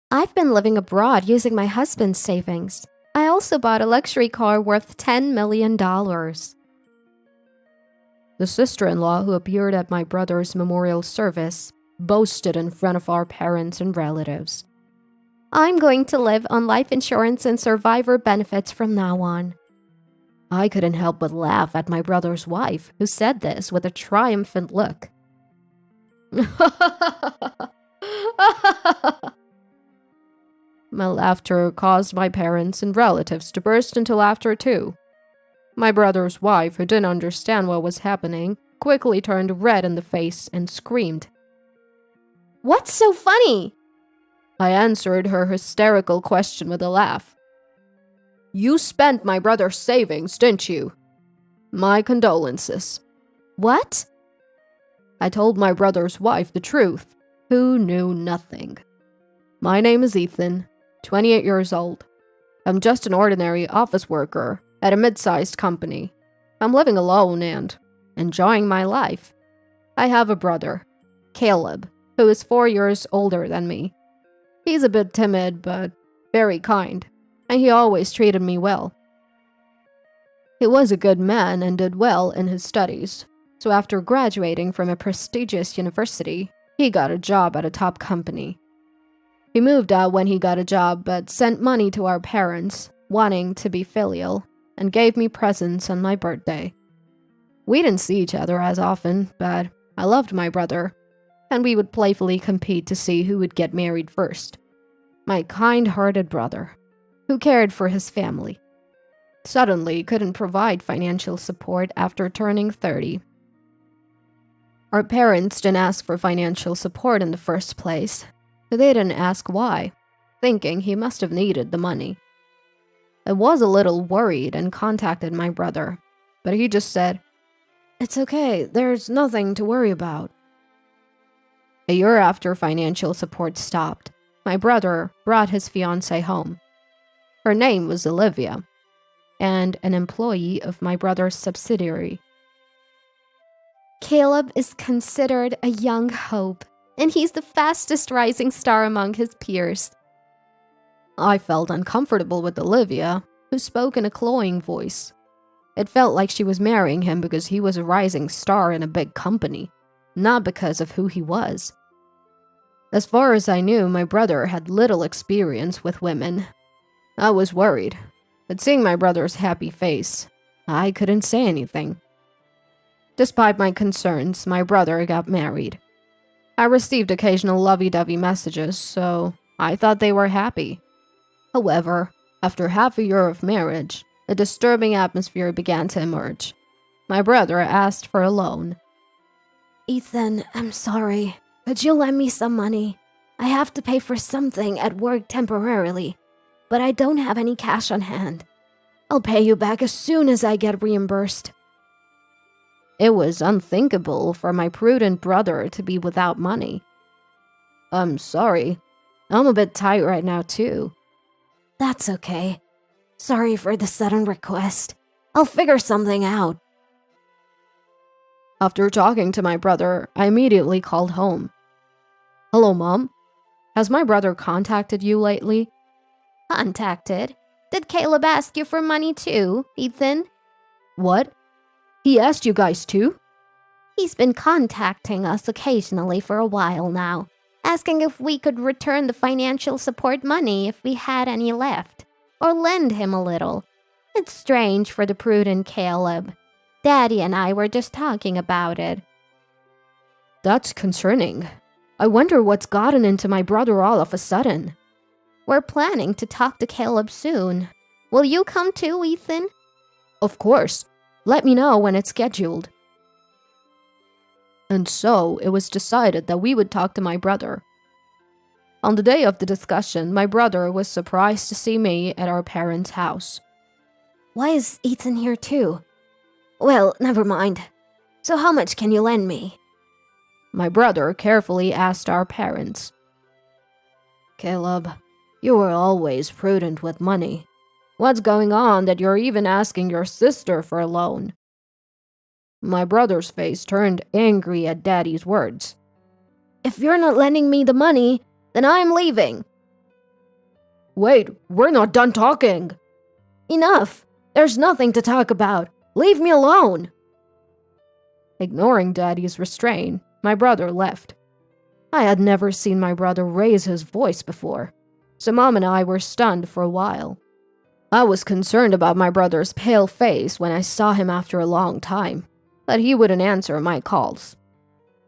I've been living abroad using my husband's savings. I also bought a luxury car worth $10 million. The sister-in-law who appeared at my brother's memorial service boasted in front of our parents and relatives. I'm going to live on life insurance and survivor benefits from now on. I couldn't help but laugh at my brother's wife, who said this with a triumphant look. My laughter caused my parents and relatives to burst into laughter too. My brother's wife, who didn't understand what was happening, quickly turned red in the face and screamed. "What's so funny?" I answered her hysterical question with a laugh. "You spent my brother's savings, didn't you? My condolences." "What?" I told my brother's wife the truth, who knew nothing. My name is Ethan, 28 years old. I'm just an ordinary office worker at a mid-sized company. I'm living alone and enjoying my life. I have a brother, Caleb, who is 4 years older than me. He's a bit timid, but very kind, and he always treated me well. He was a good man and did well in his studies, so after graduating from a prestigious university, he got a job at a top company. He moved out when he got a job, but sent money to our parents, wanting to be filial, and gave me presents on my birthday. We didn't see each other as often, but I loved my brother, and we would playfully compete to see who would get married first. My kind-hearted brother, who cared for his family, suddenly couldn't provide financial support after turning 30. Our parents didn't ask for financial support in the first place. They didn't ask why, thinking he must have needed the money. I was a little worried and contacted my brother, but he just said, "It's okay, there's nothing to worry about." A year after financial support stopped, my brother brought his fiancée home. Her name was Olivia, and an employee of my brother's subsidiary. Caleb is considered a young hope, and he's the fastest rising star among his peers. I felt uncomfortable with Olivia, who spoke in a cloying voice. It felt like she was marrying him because he was a rising star in a big company, not because of who he was. As far as I knew, my brother had little experience with women. I was worried, but seeing my brother's happy face, I couldn't say anything. Despite my concerns, my brother got married. I received occasional lovey-dovey messages, so I thought they were happy. However, after half a year of marriage, a disturbing atmosphere began to emerge. My brother asked for a loan. "Ethan, I'm sorry. Could you lend me some money? I have to pay for something at work temporarily, but I don't have any cash on hand. I'll pay you back as soon as I get reimbursed." It was unthinkable for my prudent brother to be without money. "I'm sorry. I'm a bit tight right now, too." "That's okay. Sorry for the sudden request. I'll figure something out." After talking to my brother, I immediately called home. "Hello, Mom. Has my brother contacted you lately?" "Contacted? Did Caleb ask you for money too, Ethan?" "What? He asked you guys too?" "He's been contacting us occasionally for a while now, asking if we could return the financial support money if we had any left, or lend him a little. It's strange for the prudent Caleb. Daddy and I were just talking about it." "That's concerning. I wonder what's gotten into my brother all of a sudden." "We're planning to talk to Caleb soon. Will you come too, Ethan?" "Of course. Let me know when it's scheduled." And so it was decided that we would talk to my brother. On the day of the discussion, my brother was surprised to see me at our parents' house. "Why is Ethan here too? Well, never mind. So how much can you lend me?" My brother carefully asked our parents. "Caleb, you were always prudent with money. What's going on that you're even asking your sister for a loan?" My brother's face turned angry at Daddy's words. "If you're not lending me the money, then I'm leaving." Wait, we're not done talking. Enough! There's nothing to talk about. Leave me alone. Ignoring Daddy's restraint, my brother left. I had never seen my brother raise his voice before, so Mom and I were stunned for a while. I was concerned about my brother's pale face when I saw him after a long time, but he wouldn't answer my calls.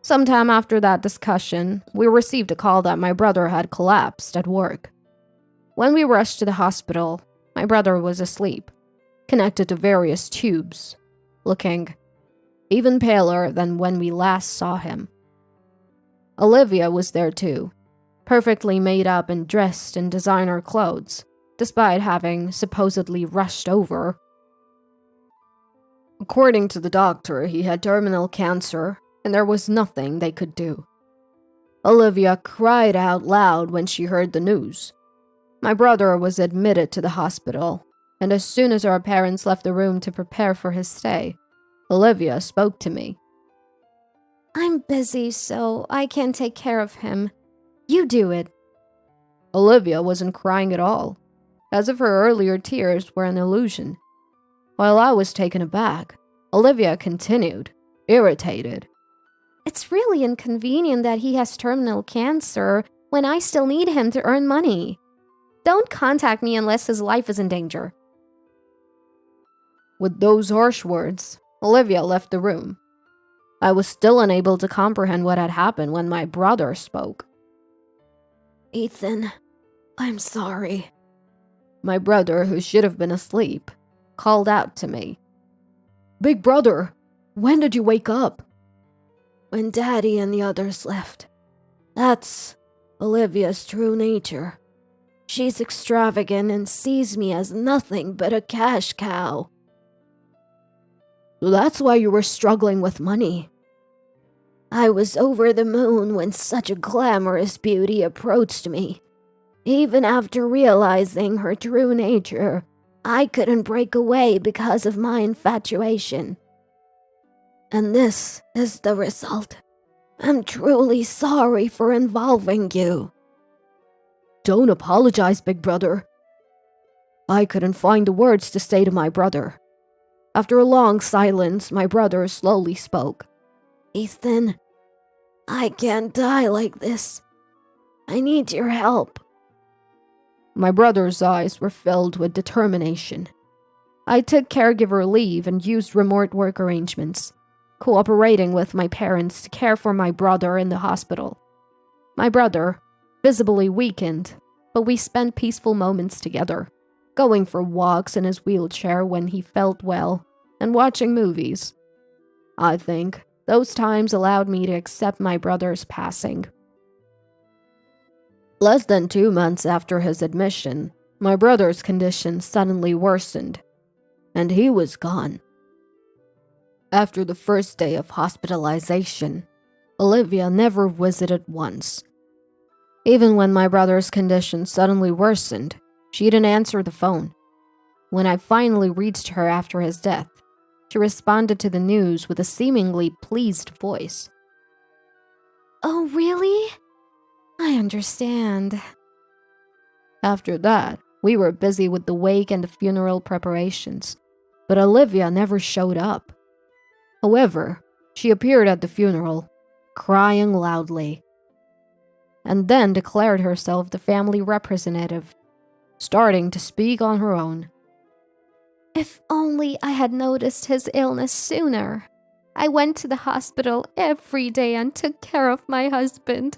Sometime after that discussion, we received a call that my brother had collapsed at work. When we rushed to the hospital, my brother was asleep, connected to various tubes, looking even paler than when we last saw him. Olivia was there too, perfectly made up and dressed in designer clothes, despite having supposedly rushed over. According to the doctor, he had terminal cancer, and there was nothing they could do. Olivia cried out loud when she heard the news. My brother was admitted to the hospital, and as soon as our parents left the room to prepare for his stay, Olivia spoke to me. I'm busy, so I can't take care of him. You do it. Olivia wasn't crying at all, as if her earlier tears were an illusion. While I was taken aback, Olivia continued, irritated. It's really inconvenient that he has terminal cancer when I still need him to earn money. Don't contact me unless his life is in danger. With those harsh words, Olivia left the room. I was still unable to comprehend what had happened when my brother spoke. Ethan, I'm sorry. My brother, who should have been asleep, called out to me. Big brother, when did you wake up? When Daddy and the others left. That's Olivia's true nature. She's extravagant and sees me as nothing but a cash cow. So that's why you were struggling with money. I was over the moon when such a glamorous beauty approached me. Even after realizing her true nature, I couldn't break away because of my infatuation. And this is the result. I'm truly sorry for involving you. Don't apologize, big brother. I couldn't find the words to say to my brother. After a long silence, my brother slowly spoke. Ethan, I can't die like this. I need your help. My brother's eyes were filled with determination. I took caregiver leave and used remote work arrangements, cooperating with my parents to care for my brother in the hospital. My brother, visibly weakened, but we spent peaceful moments together, going for walks in his wheelchair when he felt well, and watching movies. I think those times allowed me to accept my brother's passing. Less than 2 months after his admission, my brother's condition suddenly worsened, and he was gone. After the first day of hospitalization, Olivia never visited once. Even when my brother's condition suddenly worsened, she didn't answer the phone. When I finally reached her after his death, she responded to the news with a seemingly pleased voice. Oh, really? I understand. After that, we were busy with the wake and the funeral preparations, but Olivia never showed up. However, she appeared at the funeral, crying loudly, and then declared herself the family representative, starting to speak on her own. If only I had noticed his illness sooner. I went to the hospital every day and took care of my husband.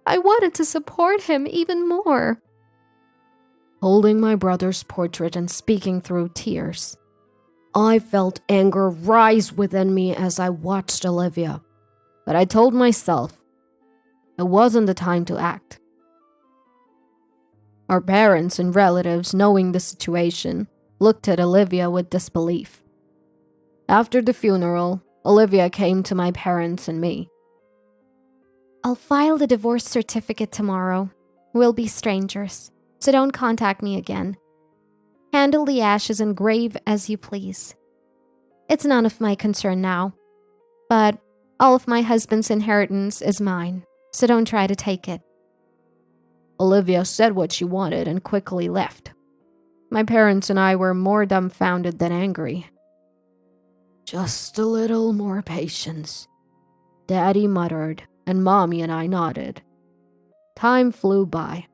I wanted to support him even more. Holding my brother's portrait and speaking through tears, I felt anger rise within me as I watched Olivia, but I told myself it wasn't the time to act. Our parents and relatives, knowing the situation, looked at Olivia with disbelief. After the funeral, Olivia came to my parents and me. I'll file the divorce certificate tomorrow. We'll be strangers, so don't contact me again. Handle the ashes and grave as you please. It's none of my concern now, but all of my husband's inheritance is mine, so don't try to take it. Olivia said what she wanted and quickly left. My parents and I were more dumbfounded than angry. "Just a little more patience," Daddy muttered, and Mommy and I nodded. Time flew by,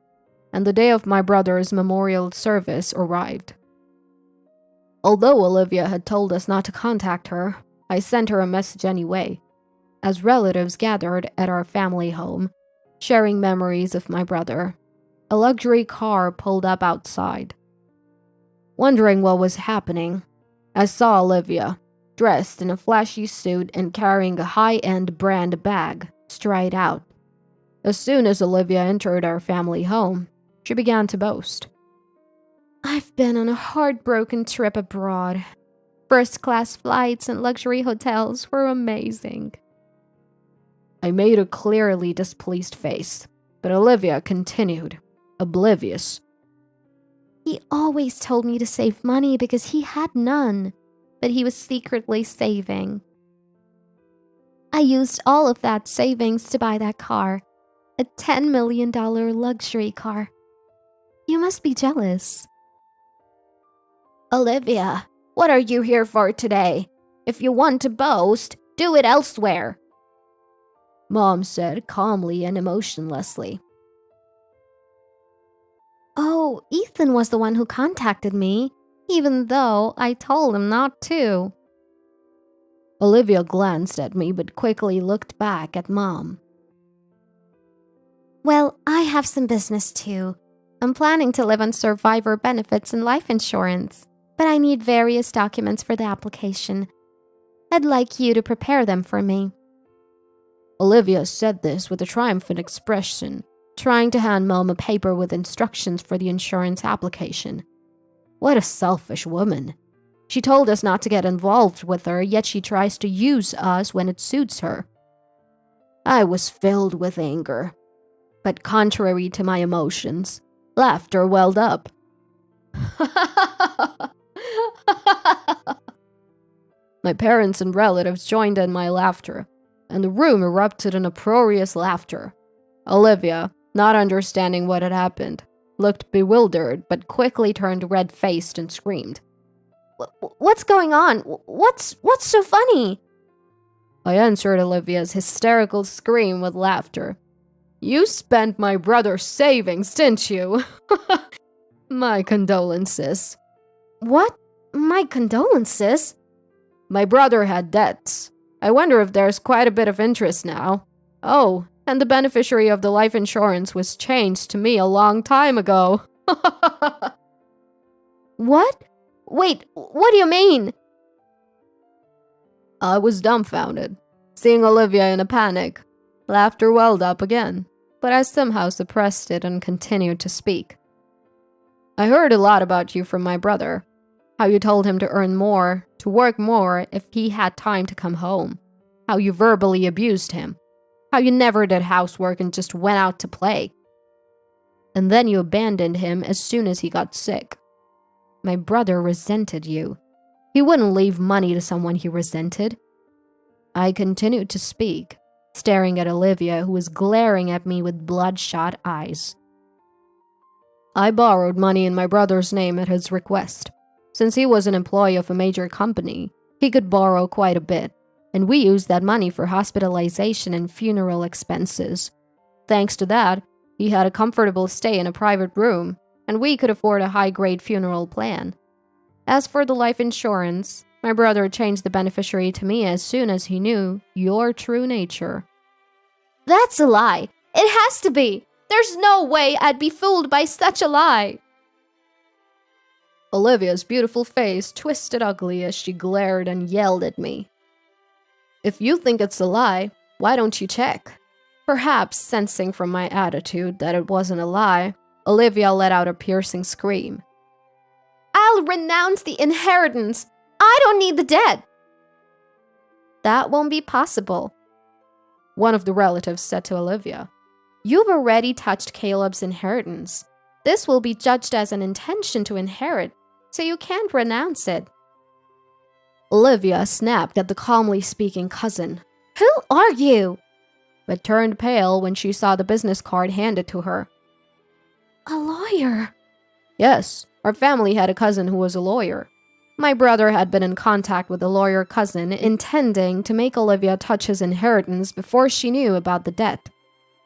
and the day of my brother's memorial service arrived. Although Olivia had told us not to contact her, I sent her a message anyway, as relatives gathered at our family home, sharing memories of my brother. A luxury car pulled up outside. Wondering what was happening, I saw Olivia, dressed in a flashy suit and carrying a high-end brand bag, stride out. As soon as Olivia entered our family home, she began to boast. "I've been on a heartbroken trip abroad. First-class flights and luxury hotels were amazing." I made a clearly displeased face, but Olivia continued, oblivious. "He always told me to save money because he had none, but he was secretly saving. I used all of that savings to buy that car, a $10 million luxury car. You must be jealous." "Olivia, what are you here for today? If you want to boast, do it elsewhere," Mom said calmly and emotionlessly. "Oh, Ethan was the one who contacted me, even though I told him not to." Olivia glanced at me but quickly looked back at Mom. "Well, I have some business too. I'm planning to live on survivor benefits and life insurance, but I need various documents for the application. I'd like you to prepare them for me." Olivia said this with a triumphant expression, trying to hand Mom a paper with instructions for the insurance application. What a selfish woman. She told us not to get involved with her, yet she tries to use us when it suits her. I was filled with anger, but contrary to my emotions, laughter welled up. My parents and relatives joined in my laughter, and the room erupted in uproarious laughter. Olivia, not understanding what had happened, looked bewildered but quickly turned red-faced and screamed. What's going on? What's so funny?" I answered Olivia's hysterical scream with laughter. "You spent my brother's savings, didn't you?" "My condolences." "What? My condolences?" "My brother had debts. I wonder if there's quite a bit of interest now. Oh, and the beneficiary of the life insurance was changed to me a long time ago." "What? Wait, what do you mean?" I was dumbfounded, seeing Olivia in a panic. Laughter welled up again, but I somehow suppressed it and continued to speak. "I heard a lot about you from my brother. How you told him to earn more, to work more if he had time to come home. How you verbally abused him. How you never did housework and just went out to play. And then you abandoned him as soon as he got sick. My brother resented you. He wouldn't leave money to someone he resented." I continued to speak, staring at Olivia, who was glaring at me with bloodshot eyes. "I borrowed money in my brother's name at his request. Since he was an employee of a major company, he could borrow quite a bit, and we used that money for hospitalization and funeral expenses. Thanks to that, he had a comfortable stay in a private room, and we could afford a high-grade funeral plan. As for the life insurance, my brother changed the beneficiary to me as soon as he knew your true nature." "That's a lie. It has to be. There's no way I'd be fooled by such a lie." Olivia's beautiful face twisted ugly as she glared and yelled at me. "If you think it's a lie, why don't you check?" Perhaps sensing from my attitude that it wasn't a lie, Olivia let out a piercing scream. "I'll renounce the inheritance. I don't need the debt." "That won't be possible," one of the relatives said to Olivia. "You've already touched Caleb's inheritance. This will be judged as an intention to inherit, so you can't renounce it." Olivia snapped at the calmly speaking cousin. "Who are you?" but turned pale when she saw the business card handed to her. A lawyer? Yes, our family had a cousin who was a lawyer. My brother had been in contact with the lawyer cousin, intending to make Olivia touch his inheritance before she knew about the debt.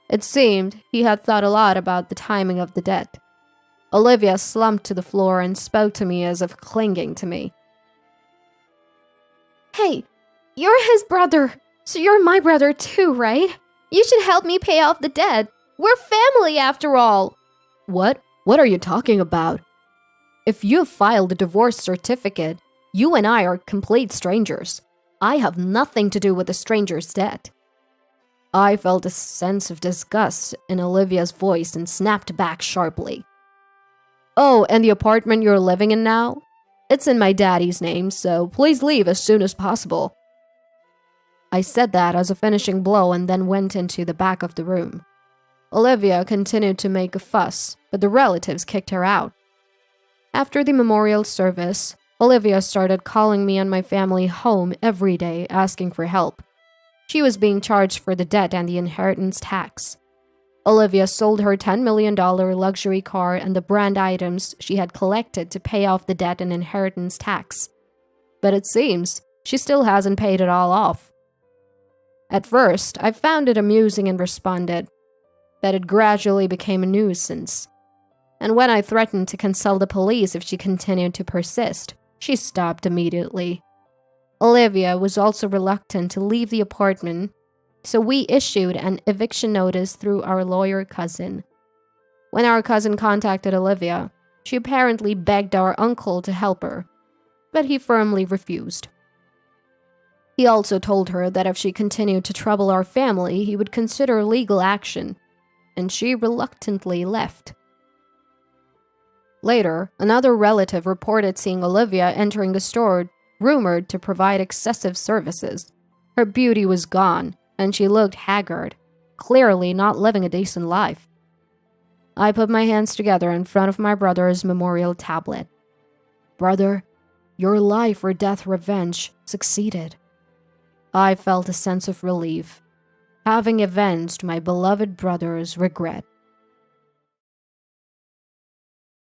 It seemed he had thought a lot about the timing of the debt. Olivia slumped to the floor and spoke to me as if clinging to me. Hey, you're his brother, so you're my brother too, right? You should help me pay off the debt. We're family after all. What? What are you talking about? If you've filed a divorce certificate, you and I are complete strangers. I have nothing to do with the stranger's debt. I felt a sense of disgust in Olivia's voice and snapped back sharply. Oh, and the apartment you're living in now? It's in my daddy's name, so please leave as soon as possible. I said that as a finishing blow and then went into the back of the room. Olivia continued to make a fuss, but the relatives kicked her out. After the memorial service, Olivia started calling me and my family home every day asking for help. She was being charged for the debt and the inheritance tax. Olivia sold her $10 million luxury car and the brand items she had collected to pay off the debt and inheritance tax. But it seems she still hasn't paid it all off. At first, I found it amusing and responded, but it gradually became a nuisance. And when I threatened to consult the police if she continued to persist, she stopped immediately. Olivia was also reluctant to leave the apartment, so we issued an eviction notice through our lawyer cousin. When our cousin contacted Olivia, she apparently begged our uncle to help her, but he firmly refused. He also told her that if she continued to trouble our family, he would consider legal action, and she reluctantly left. Later, another relative reported seeing Olivia entering the store, rumored to provide excessive services. Her beauty was gone, and she looked haggard, clearly not living a decent life. I put my hands together in front of my brother's memorial tablet. Brother, your life or death revenge succeeded. I felt a sense of relief, having avenged my beloved brother's regret.